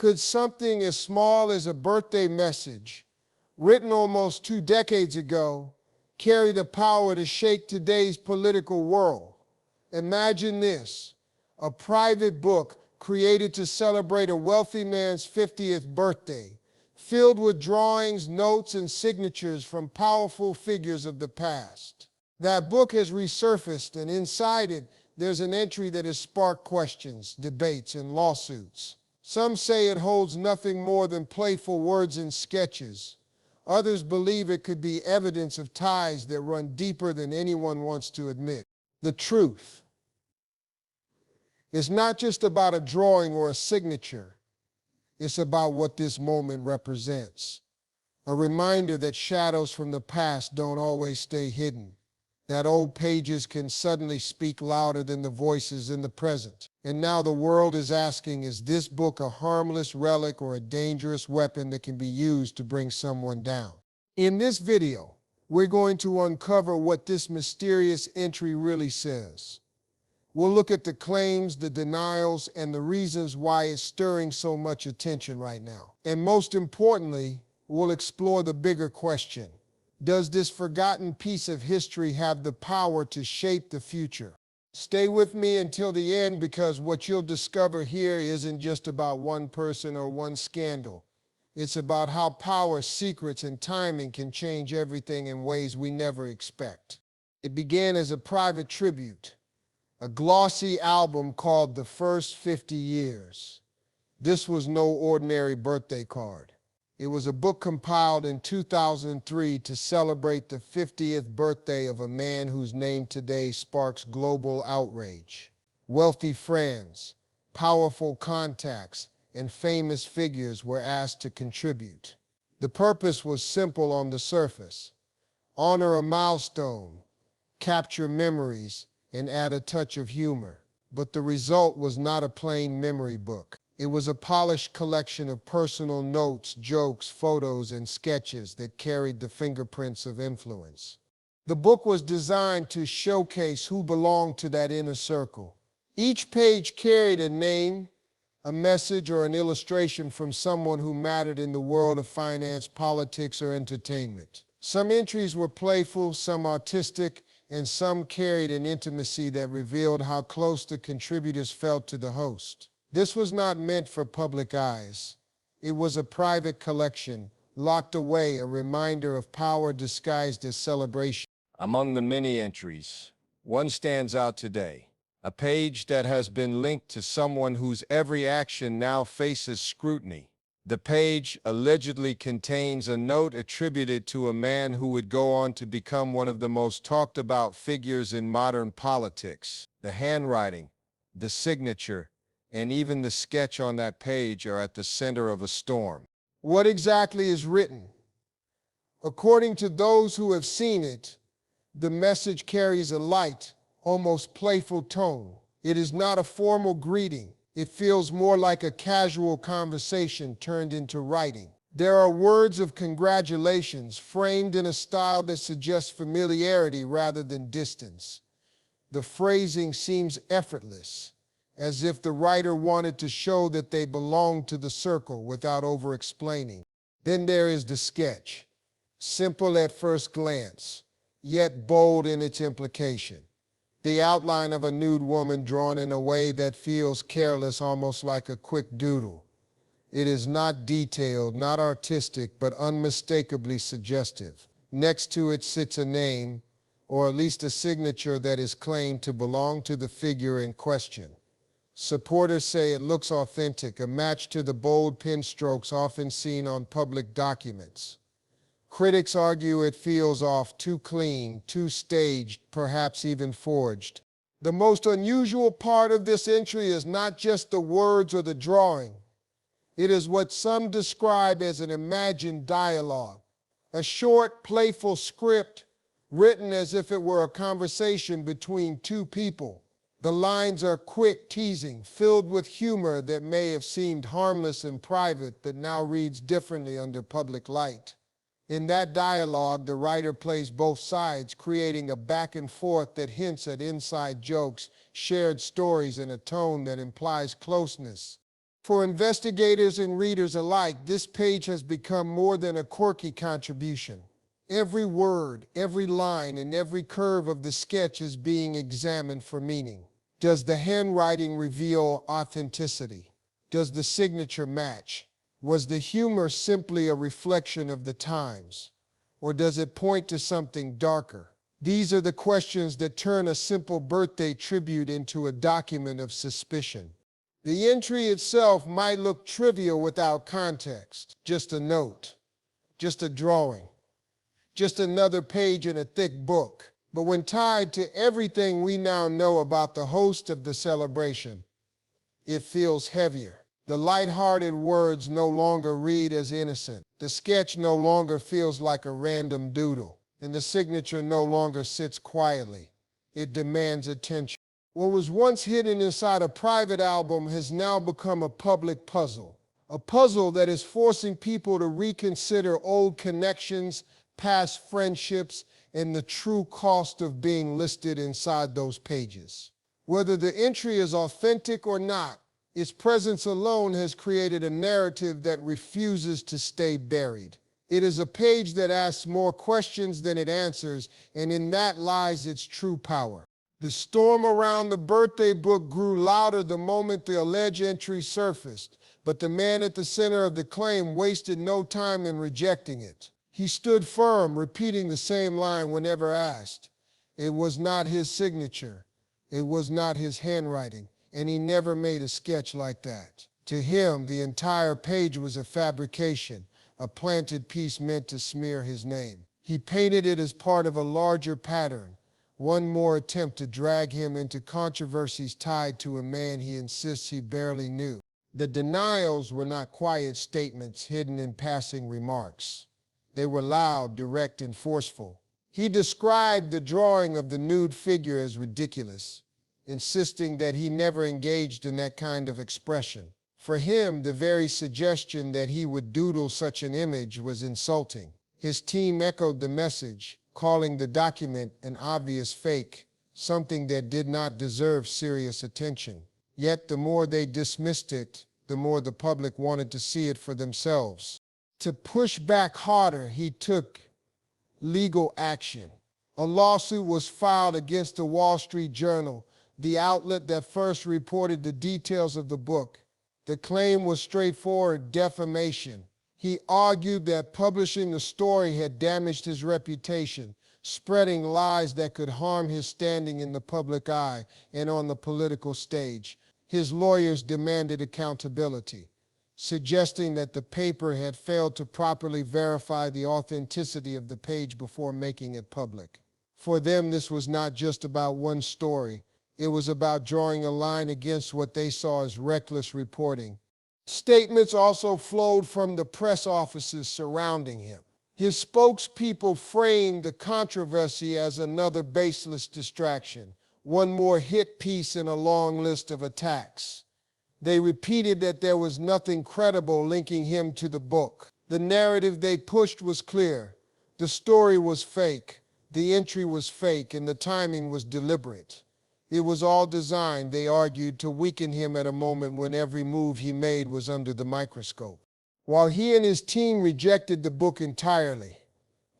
Could something as small as a birthday message, written almost 2 decades ago, carry the power to shake today's political world? Imagine this: a private book created to celebrate a wealthy man's 50th birthday, filled with drawings, notes, and signatures from powerful figures of the past. That book has resurfaced, and inside it, there's an entry that has sparked questions, debates, and lawsuits. Some say it holds nothing more than playful words and sketches. Others believe it could be evidence of ties that run deeper than anyone wants to admit. The truth: it's not just about a drawing or a signature. It's about what this moment represents. A reminder that shadows from the past don't always stay hidden. That old pages can suddenly speak louder than the voices in the present. And now the world is asking, is this book a harmless relic or a dangerous weapon that can be used to bring someone down? In this video, we're going to uncover what this mysterious entry really says. We'll look at the claims, the denials, and the reasons why it's stirring so much attention right now. And most importantly, we'll explore the bigger question: does this forgotten piece of history have the power to shape the future? Stay with me until the end, because what you'll discover here isn't just about one person or one scandal. It's about how power, secrets, and timing can change everything in ways we never expect. It began as a private tribute, a glossy album called The First 50 Years. This was no ordinary birthday card. It was a book compiled in 2003 to celebrate the 50th birthday of a man whose name today sparks global outrage. Wealthy friends, powerful contacts, and famous figures were asked to contribute. The purpose was simple on the surface: honor a milestone, capture memories, and add a touch of humor. But the result was not a plain memory book. It was a polished collection of personal notes, jokes, photos, and sketches that carried the fingerprints of influence. The book was designed to showcase who belonged to that inner circle. Each page carried a name, a message, or an illustration from someone who mattered in the world of finance, politics, or entertainment. Some entries were playful, some artistic, and some carried an intimacy that revealed how close the contributors felt to the host. This was not meant for public eyes. It was a private collection, locked away, a reminder of power disguised as celebration. Among the many entries, one stands out today: a page that has been linked to someone whose every action now faces scrutiny. The page allegedly contains a note attributed to a man who would go on to become one of the most talked about figures in modern politics. The handwriting, the signature, and even the sketch on that page are at the center of a storm. What exactly is written? According to those who have seen it, the message carries a light, almost playful tone. It is not a formal greeting. It feels more like a casual conversation turned into writing. There are words of congratulations framed in a style that suggests familiarity rather than distance. The phrasing seems effortless, as if the writer wanted to show that they belonged to the circle without over-explaining. Then there is the sketch, simple at first glance, yet bold in its implication. The outline of a nude woman drawn in a way that feels careless, almost like a quick doodle. It is not detailed, not artistic, but unmistakably suggestive. Next to it sits a name, or at least a signature that is claimed to belong to the figure in question. Supporters say it looks authentic, a match to the bold pen strokes often seen on public documents. Critics argue it feels off, too clean, too staged, perhaps even forged. The most unusual part of this entry is not just the words or the drawing. It is what some describe as an imagined dialogue, a short, playful script written as if it were a conversation between two people. The lines are quick, teasing, filled with humor that may have seemed harmless in private but now reads differently under public light. In that dialogue, the writer plays both sides, creating a back and forth that hints at inside jokes, shared stories, and a tone that implies closeness. For investigators and readers alike, this page has become more than a quirky contribution. Every word, every line, and every curve of the sketch is being examined for meaning. Does the handwriting reveal authenticity? Does the signature match? Was the humor simply a reflection of the times? Or does it point to something darker? These are the questions that turn a simple birthday tribute into a document of suspicion. The entry itself might look trivial without context, just a note, just a drawing, just another page in a thick book. But when tied to everything we now know about the host of the celebration, it feels heavier. The light-hearted words no longer read as innocent. The sketch no longer feels like a random doodle, and the signature no longer sits quietly. It demands attention. What was once hidden inside a private album has now become a public puzzle. A puzzle that is forcing people to reconsider old connections, past friendships, and the true cost of being listed inside those pages. Whether the entry is authentic or not, its presence alone has created a narrative that refuses to stay buried. It is a page that asks more questions than it answers, and in that lies its true power. The storm around the birthday book grew louder the moment the alleged entry surfaced, but the man at the center of the claim wasted no time in rejecting it. He stood firm, repeating the same line whenever asked. It was not his signature. It was not his handwriting, and he never made a sketch like that. To him, the entire page was a fabrication, a planted piece meant to smear his name. He painted it as part of a larger pattern, one more attempt to drag him into controversies tied to a man he insists he barely knew. The denials were not quiet statements hidden in passing remarks. They were loud, direct, and forceful. He described the drawing of the nude figure as ridiculous, insisting that he never engaged in that kind of expression. For him, the very suggestion that he would doodle such an image was insulting. His team echoed the message, calling the document an obvious fake, something that did not deserve serious attention. Yet the more they dismissed it, the more the public wanted to see it for themselves. To push back harder, he took legal action. A lawsuit was filed against the Wall Street Journal, the outlet that first reported the details of the book. The claim was straightforward defamation. He argued that publishing the story had damaged his reputation, spreading lies that could harm his standing in the public eye and on the political stage. His lawyers demanded accountability, suggesting that the paper had failed to properly verify the authenticity of the page before making it public. For them, this was not just about one story. It was about drawing a line against what they saw as reckless reporting. Statements also flowed from the press offices surrounding him. His spokespeople framed the controversy as another baseless distraction, one more hit piece in a long list of attacks. They repeated that there was nothing credible linking him to the book. The narrative they pushed was clear. The story was fake, the entry was fake, and the timing was deliberate. It was all designed, they argued, to weaken him at a moment when every move he made was under the microscope. While he and his team rejected the book entirely,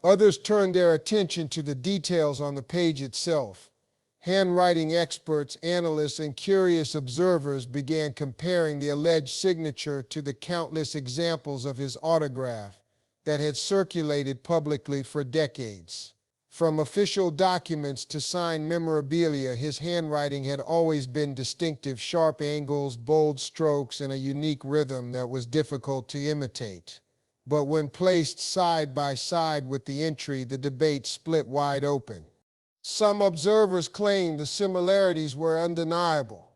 others turned their attention to the details on the page itself. Handwriting experts, analysts, and curious observers began comparing the alleged signature to the countless examples of his autograph that had circulated publicly for decades. From official documents to signed memorabilia, his handwriting had always been distinctive: sharp angles, bold strokes, and a unique rhythm that was difficult to imitate. But when placed side by side with the entry, the debate split wide open. Some observers claimed the similarities were undeniable.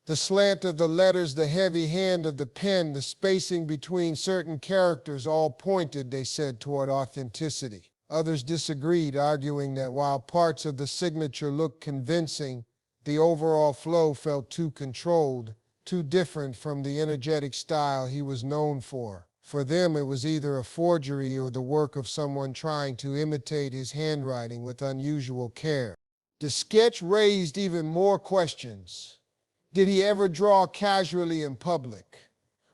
The slant of the letters, the heavy hand of the pen, the spacing between certain characters all pointed, they said, toward authenticity. Others disagreed, arguing that while parts of the signature looked convincing, the overall flow felt too controlled, too different from the energetic style he was known for. For them, it was either a forgery or the work of someone trying to imitate his handwriting with unusual care. The sketch raised even more questions. Did he ever draw casually in public?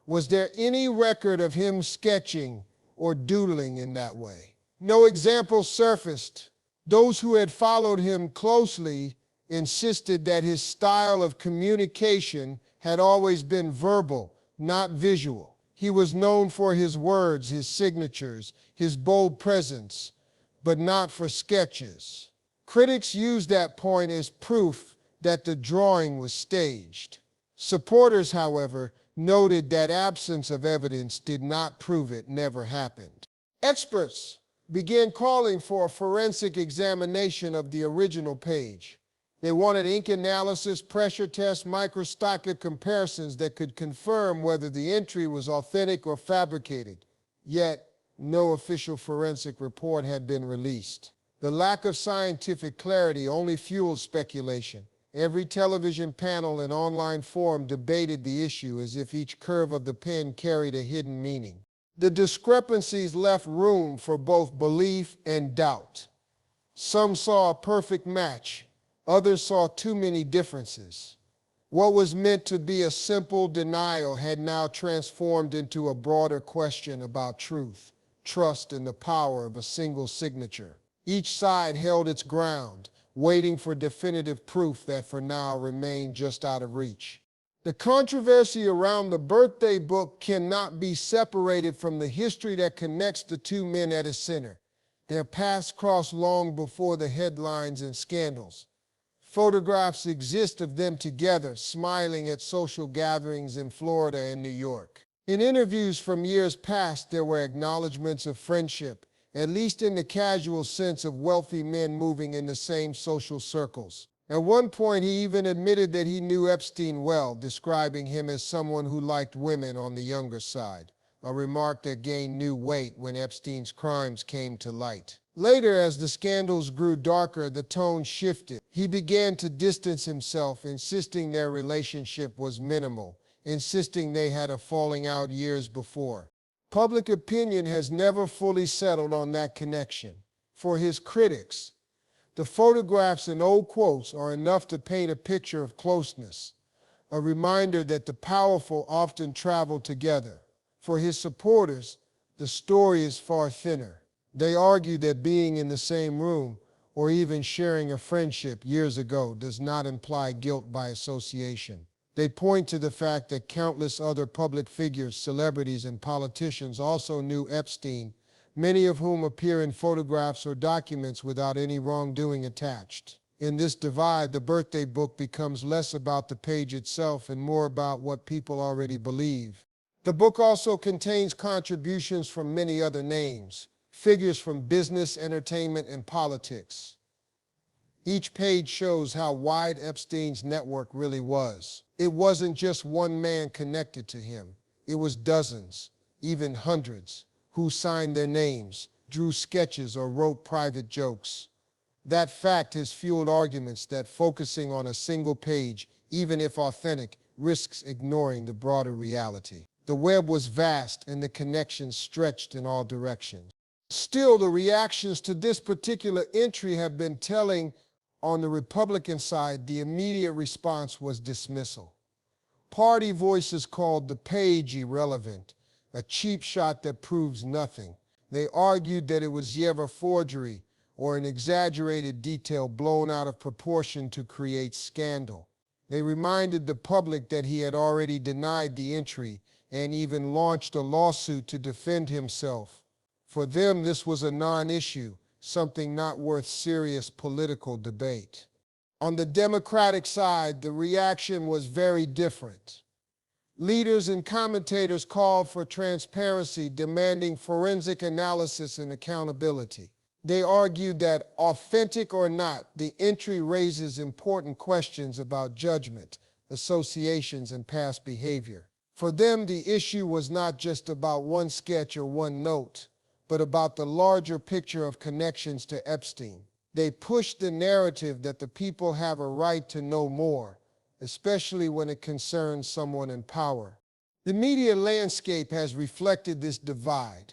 Was there any record of him sketching or doodling in that way? No examples surfaced. Those who had followed him closely insisted that his style of communication had always been verbal, not visual. He was known for his words, his signatures, his bold presence, but not for sketches. Critics used that point as proof that the drawing was staged. Supporters, however, noted that absence of evidence did not prove it never happened. Experts began calling for a forensic examination of the original page. They wanted ink analysis, pressure tests, microscopic comparisons that could confirm whether the entry was authentic or fabricated. Yet, no official forensic report had been released. The lack of scientific clarity only fueled speculation. Every television panel and online forum debated the issue as if each curve of the pen carried a hidden meaning. The discrepancies left room for both belief and doubt. Some saw a perfect match. Others saw too many differences. What was meant to be a simple denial had now transformed into a broader question about truth, trust, and the power of a single signature. Each side held its ground, waiting for definitive proof that for now remained just out of reach. The controversy around the birthday book cannot be separated from the history that connects the two men at its center. Their paths crossed long before the headlines and scandals. Photographs exist of them together, smiling at social gatherings in Florida and New York. In interviews from years past, there were acknowledgments of friendship, at least in the casual sense of wealthy men moving in the same social circles. At one point, he even admitted that he knew Epstein well, describing him as someone who liked women on the younger side, a remark that gained new weight when Epstein's crimes came to light. Later, as the scandals grew darker, the tone shifted. He began to distance himself, insisting their relationship was minimal, insisting they had a falling out years before. Public opinion has never fully settled on that connection. For his critics, the photographs and old quotes are enough to paint a picture of closeness, a reminder that the powerful often travel together. For his supporters, the story is far thinner. They argue that being in the same room or even sharing a friendship years ago does not imply guilt by association. They point to the fact that countless other public figures, celebrities, and politicians also knew Epstein, many of whom appear in photographs or documents without any wrongdoing attached. In this divide, the birthday book becomes less about the page itself and more about what people already believe. The book also contains contributions from many other names, figures from business, entertainment, and politics. Each page shows how wide Epstein's network really was. It wasn't just one man connected to him. It was dozens, even hundreds, who signed their names, drew sketches, or wrote private jokes. That fact has fueled arguments that focusing on a single page, even if authentic, risks ignoring the broader reality. The web was vast and the connections stretched in all directions. Still, the reactions to this particular entry have been telling. On the Republican side, the immediate response was dismissal. Party voices called the page irrelevant, a cheap shot that proves nothing. They argued that it was either forgery or an exaggerated detail blown out of proportion to create scandal. They reminded the public that he had already denied the entry and even launched a lawsuit to defend himself. For them, this was a non-issue, something not worth serious political debate. On the Democratic side, the reaction was very different. Leaders and commentators called for transparency, demanding forensic analysis and accountability. They argued that, authentic or not, the entry raises important questions about judgment, associations, and past behavior. For them, the issue was not just about one sketch or one note, but about the larger picture of connections to Epstein. They pushed the narrative that the people have a right to know more, especially when it concerns someone in power. The media landscape has reflected this divide.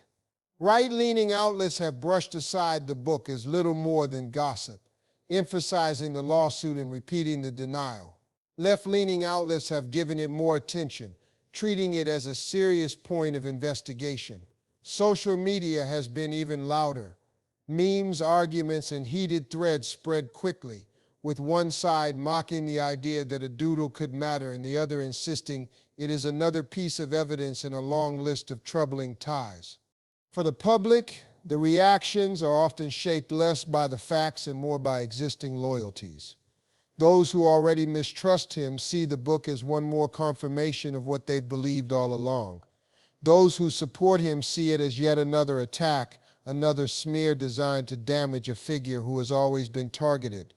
Right-leaning outlets have brushed aside the book as little more than gossip, emphasizing the lawsuit and repeating the denial. Left-leaning outlets have given it more attention, treating it as a serious point of investigation. Social media has been even louder. Memes, arguments, and heated threads spread quickly, with one side mocking the idea that a doodle could matter and the other insisting it is another piece of evidence in a long list of troubling ties. For the public, the reactions are often shaped less by the facts and more by existing loyalties. Those who already mistrust him see the book as one more confirmation of what they've believed all along. Those who support him see it as yet another attack, another smear designed to damage a figure who has always been targeted.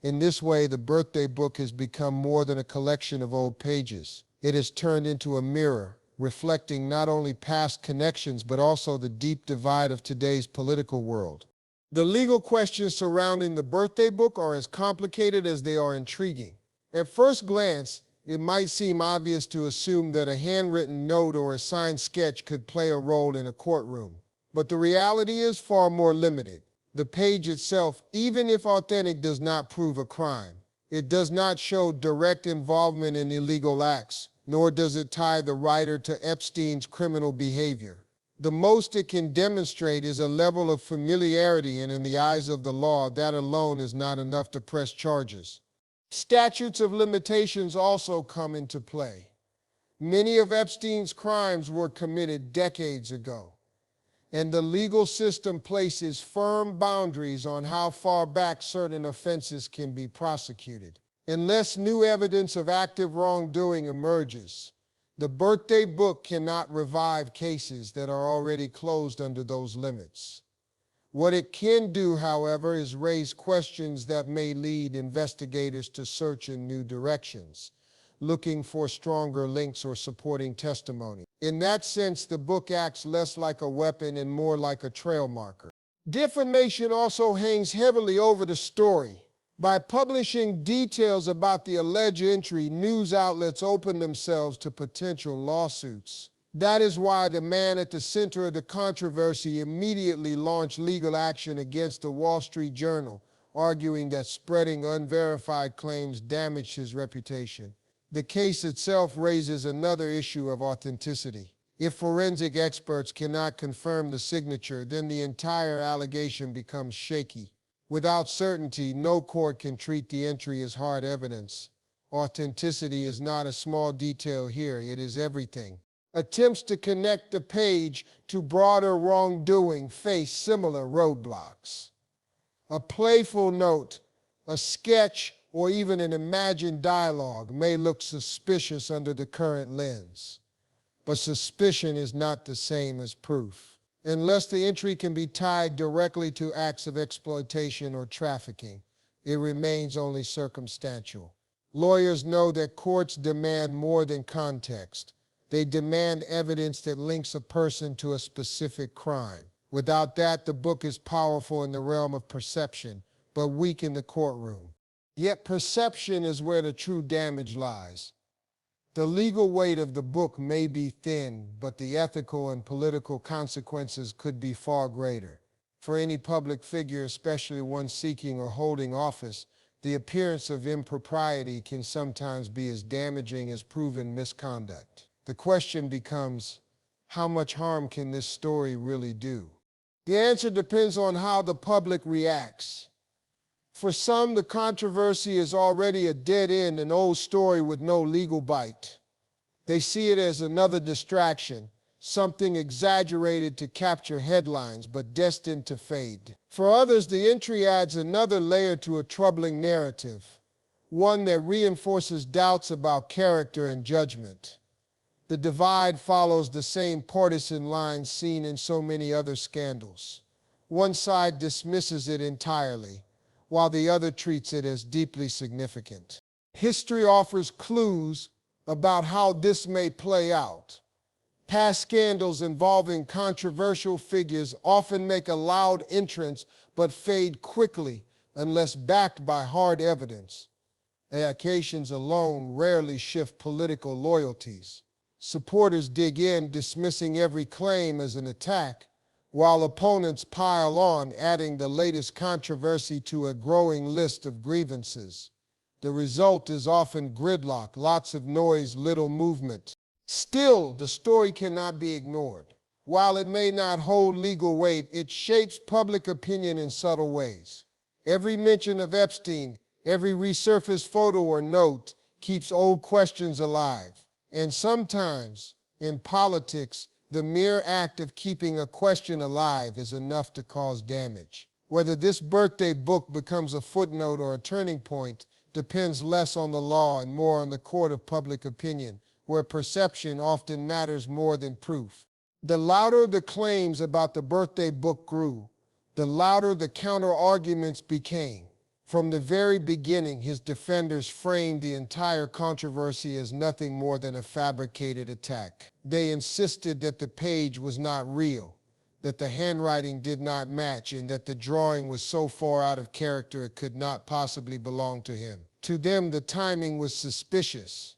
In this way, the birthday book has become more than a collection of old pages. It has turned into a mirror, reflecting not only past connections but also the deep divide of today's political world. The legal questions surrounding the birthday book are as complicated as they are intriguing. At first glance, it might seem obvious to assume that a handwritten note or a signed sketch could play a role in a courtroom. But the reality is far more limited. The page itself, even if authentic, does not prove a crime. It does not show direct involvement in illegal acts, nor does it tie the writer to Epstein's criminal behavior. The most it can demonstrate is a level of familiarity, and in the eyes of the law, that alone is not enough to press charges. Statutes of limitations also come into play. Many of Epstein's crimes were committed decades ago, and the legal system places firm boundaries on how far back certain offenses can be prosecuted. Unless new evidence of active wrongdoing emerges, the birthday book cannot revive cases that are already closed under those limits. What it can do, however, is raise questions that may lead investigators to search in new directions, looking for stronger links or supporting testimony. In that sense, the book acts less like a weapon and more like a trail marker. Defamation also hangs heavily over the story. By publishing details about the alleged entry, news outlets open themselves to potential lawsuits. That is why the man at the center of the controversy immediately launched legal action against the Wall Street Journal, arguing that spreading unverified claims damaged his reputation. The case itself raises another issue of authenticity. If forensic experts cannot confirm the signature, then the entire allegation becomes shaky. Without certainty, no court can treat the entry as hard evidence. Authenticity is not a small detail here, it is everything. Attempts to connect the page to broader wrongdoing face similar roadblocks. A playful note, a sketch, or even an imagined dialogue may look suspicious under the current lens. But suspicion is not the same as proof. Unless the entry can be tied directly to acts of exploitation or trafficking, it remains only circumstantial. Lawyers know that courts demand more than context. They demand evidence that links a person to a specific crime. Without that, the book is powerful in the realm of perception, but weak in the courtroom. Yet perception is where the true damage lies. The legal weight of the book may be thin, but the ethical and political consequences could be far greater. For any public figure, especially one seeking or holding office, the appearance of impropriety can sometimes be as damaging as proven misconduct. The question becomes, how much harm can this story really do? The answer depends on how the public reacts. For some, the controversy is already a dead end, an old story with no legal bite. They see it as another distraction, something exaggerated to capture headlines but destined to fade. For others, the entry adds another layer to a troubling narrative, one that reinforces doubts about character and judgment. The divide follows the same partisan lines seen in so many other scandals. One side dismisses it entirely, while the other treats it as deeply significant. History offers clues about how this may play out. Past scandals involving controversial figures often make a loud entrance but fade quickly unless backed by hard evidence. Accusations alone rarely shift political loyalties. Supporters dig in, dismissing every claim as an attack, while opponents pile on, adding the latest controversy to a growing list of grievances. The result is often gridlock, lots of noise, little movement. Still, the story cannot be ignored. While it may not hold legal weight, it shapes public opinion in subtle ways. Every mention of Epstein, every resurfaced photo or note keeps old questions alive. And sometimes, in politics, the mere act of keeping a question alive is enough to cause damage. Whether this birthday book becomes a footnote or a turning point depends less on the law and more on the court of public opinion, where perception often matters more than proof. The louder the claims about the birthday book grew, the louder the counter-arguments became. From the very beginning, his defenders framed the entire controversy as nothing more than a fabricated attack. They insisted that the page was not real, that the handwriting did not match, and that the drawing was so far out of character it could not possibly belong to him. To them, the timing was suspicious.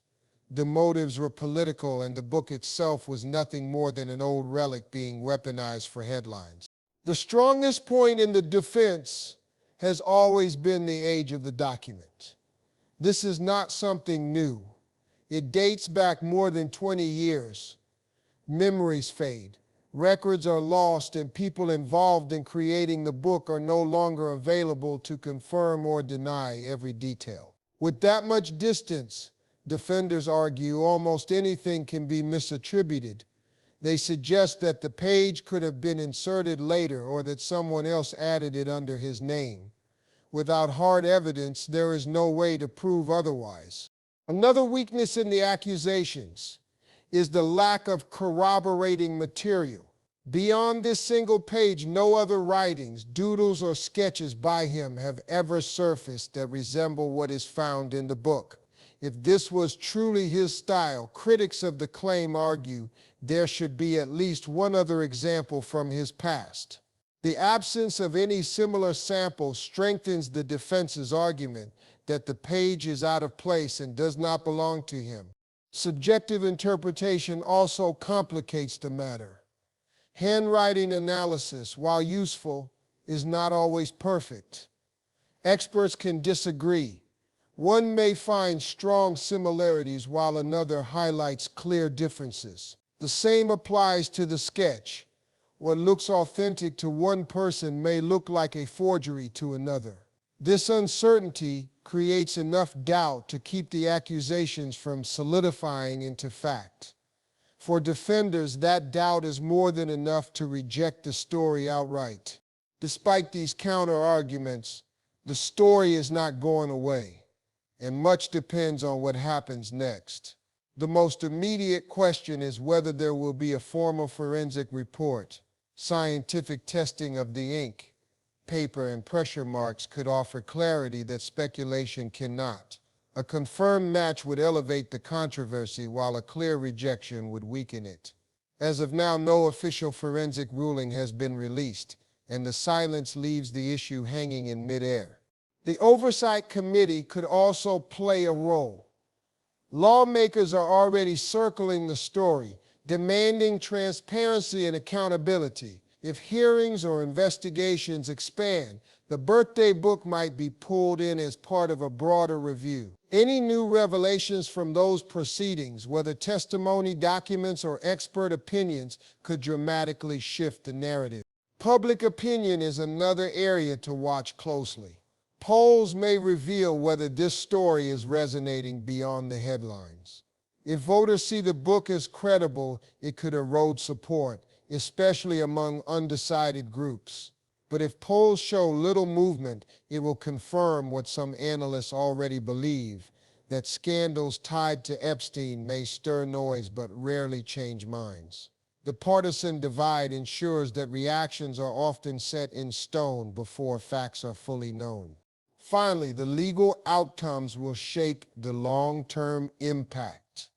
The motives were political, and the book itself was nothing more than an old relic being weaponized for headlines. The strongest point in the defense has always been the age of the document. This is not something new. It dates back more than 20 years. Memories fade. Records are lost, and people involved in creating the book are no longer available to confirm or deny every detail. With that much distance, defenders argue almost anything can be misattributed. They suggest that the page could have been inserted later or that someone else added it under his name. Without hard evidence, there is no way to prove otherwise. Another weakness in the accusations is the lack of corroborating material. Beyond this single page, no other writings, doodles, or sketches by him have ever surfaced that resemble what is found in the book. If this was truly his style, critics of the claim argue there should be at least one other example from his past. The absence of any similar sample strengthens the defense's argument that the page is out of place and does not belong to him. Subjective interpretation also complicates the matter. Handwriting analysis, while useful, is not always perfect. Experts can disagree. One may find strong similarities while another highlights clear differences. The same applies to the sketch. What looks authentic to one person may look like a forgery to another. This uncertainty creates enough doubt to keep the accusations from solidifying into fact. For defenders, that doubt is more than enough to reject the story outright. Despite these counter-arguments, the story is not going away, and much depends on what happens next. The most immediate question is whether there will be a formal forensic report. Scientific testing of the ink, paper, and pressure marks could offer clarity that speculation cannot. A confirmed match would elevate the controversy, while a clear rejection would weaken it. As of now, no official forensic ruling has been released, and the silence leaves the issue hanging in midair. The Oversight Committee could also play a role. Lawmakers are already circling the story, demanding transparency and accountability. If hearings or investigations expand, the birthday book might be pulled in as part of a broader review. Any new revelations from those proceedings, whether testimony, documents, or expert opinions, could dramatically shift the narrative. Public opinion is another area to watch closely. Polls may reveal whether this story is resonating beyond the headlines. If voters see the book as credible, it could erode support, especially among undecided groups. But if polls show little movement, it will confirm what some analysts already believe, that scandals tied to Epstein may stir noise but rarely change minds. The partisan divide ensures that reactions are often set in stone before facts are fully known. Finally, the legal outcomes will shape the long-term impact.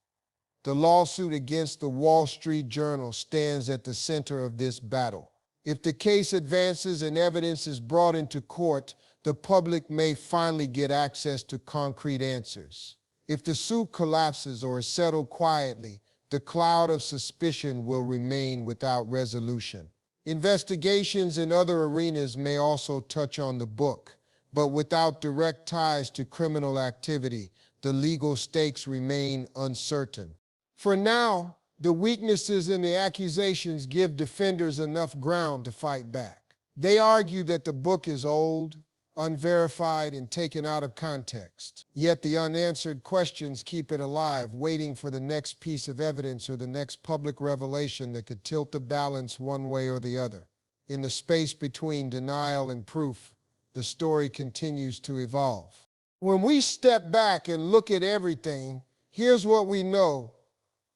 The lawsuit against the Wall Street Journal stands at the center of this battle. If the case advances and evidence is brought into court, the public may finally get access to concrete answers. If the suit collapses or is settled quietly, the cloud of suspicion will remain without resolution. Investigations in other arenas may also touch on the book, but without direct ties to criminal activity, the legal stakes remain uncertain. For now, the weaknesses in the accusations give defenders enough ground to fight back. They argue that the book is old, unverified, and taken out of context. Yet the unanswered questions keep it alive, waiting for the next piece of evidence or the next public revelation that could tilt the balance one way or the other. In the space between denial and proof, the story continues to evolve. When we step back and look at everything, here's what we know.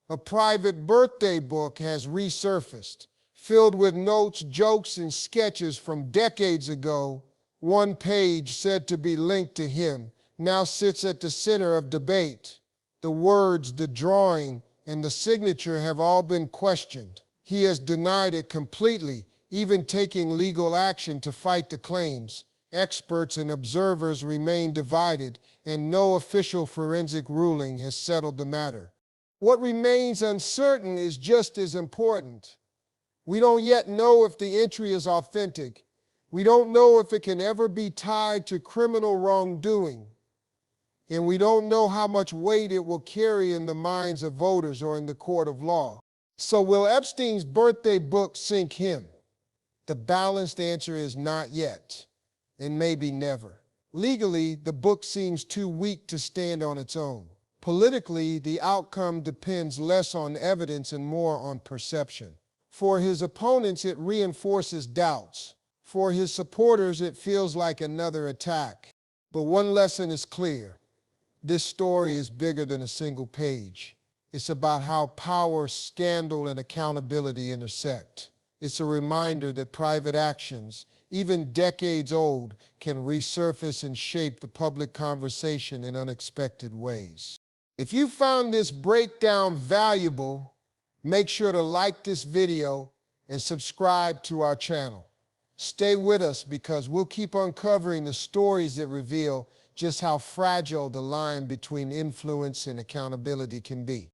A private birthday book has resurfaced, filled with notes, jokes, and sketches from decades ago. One page, said to be linked to him, now sits at the center of debate. The words, the drawing, and the signature have all been questioned. He has denied it completely, even taking legal action to fight the claims. Experts and observers remain divided, and no official forensic ruling has settled the matter. What remains uncertain is just as important. We don't yet know if the entry is authentic. We don't know if it can ever be tied to criminal wrongdoing. And we don't know how much weight it will carry in the minds of voters or in the court of law. So will Epstein's birthday book sink him? The balanced answer is not yet, and maybe never. Legally, the book seems too weak to stand on its own. Politically, the outcome depends less on evidence and more on perception. For his opponents, it reinforces doubts. For his supporters, it feels like another attack. But one lesson is clear. This story is bigger than a single page. It's about how power, scandal, and accountability intersect. It's a reminder that private actions, even decades old, can resurface and shape the public conversation in unexpected ways. If you found this breakdown valuable, make sure to like this video and subscribe to our channel. Stay with us because we'll keep uncovering the stories that reveal just how fragile the line between influence and accountability can be.